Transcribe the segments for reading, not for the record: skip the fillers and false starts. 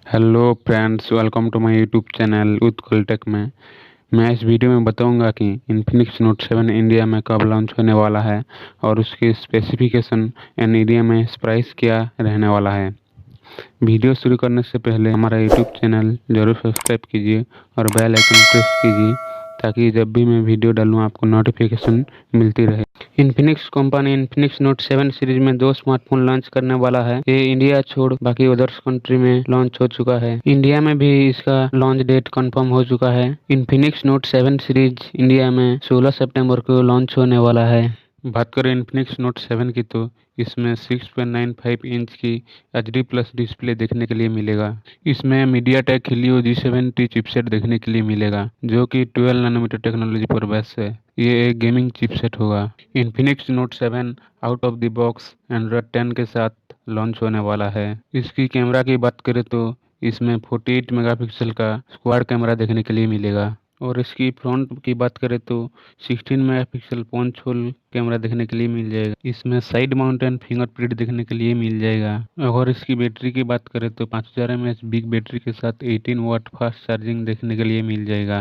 Hello friends, welcome to my YouTube channel UtkalTech में। मैं इस वीडियो में बताऊंगा कि Infinix Note 7 इंडिया में कब लॉन्च होने वाला है और उसकी स्पेसिफिकेशन एंड इंडिया में प्राइस क्या रहने वाला है। वीडियो शुरू करने से पहले हमारा यूट्यूब चैनल जरूर सब्सक्राइब कीजिए और बेल आइकन प्रेस कीजिए ताकि जब भी मैं वीडियो डालूं आपको नोटिफिकेशन मिलती रहे। Infinix company Infinix note 7 series में दो स्मार्टफोन लॉन्च करने वाला है। ये इंडिया छोड़ बाकी अदर्स कंट्री में लॉन्च हो चुका है। इंडिया में भी इसका लॉन्च डेट कंफर्म हो चुका है। इन्फिनिक्स नोट 7 सीरीज इंडिया में 16 सितंबर को लॉन्च होने वाला है। बात करें इन्फिनिक्स नोट 7 की तो इसमें 6.95 इंच की HD प्लस डिस्प्ले देखने के लिए मिलेगा। इसमें मीडियाटेक Helio G70 चिपसेट देखने के लिए मिलेगा जो कि 12 नैनोमीटर टेक्नोलॉजी पर बेस है। ये एक गेमिंग चिपसेट होगा। Infinix note 7 out of the box Android 10 के साथ लॉन्च होने वाला है। इसकी कैमरा की बात करें तो इसमें 48 मेगापिक्सल का स्क्वाड कैमरा देखने के लिए मिलेगा और इसकी फ्रंट की बात करें तो 16 मेगापिक्सल पंच होल कैमरा देखने के लिए मिल जाएगा। इसमें साइड माउंटेन फिंगरप्रिंट देखने के लिए मिल जाएगा। अगर इसकी बैटरी की बात करें तो 5000 mAh बिग बैटरी के साथ 18 वाट फास्ट चार्जिंग देखने के लिए मिल जाएगा।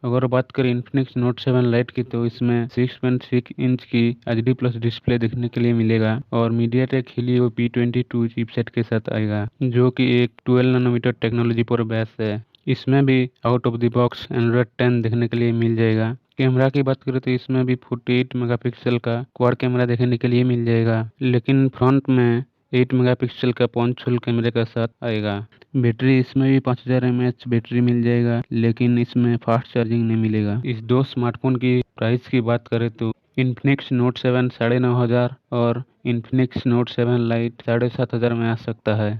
अगर बात करें इन्फिनिक्स नोट 7 लाइट की तो इसमें 6.6 इंच की HD प्लस डिस्प्ले देखने के लिए मिलेगा और मीडियाटेक Helio P22 चिपसेट के साथ आएगा जो कि एक 12 नैनोमीटर टेक्नोलॉजी पर बेस है। इसमें भी out of the box Android 10 देखने के लिए मिल जाएगा। कैमरा की बात करें तो इसमें भी 48 मेगापिक्सल का क्वाड कैमरा देखने के लिए मिल जाएगा, लेकिन फ्रंट में 8 मेगापिक्सल का पंच होल कैमरे के साथ आएगा। बैटरी इसमें भी 5000 mAh बैटरी मिल जाएगा, लेकिन इसमें फास्ट चार्जिंग नहीं मिलेगा। इस दो स्मार्टफोन की प्राइस की बात करें तो इन्फिनिक्स नोट 7 9,500 और इन्फिनिक्स नोट 7 लाइट 7,500 में आ सकता है।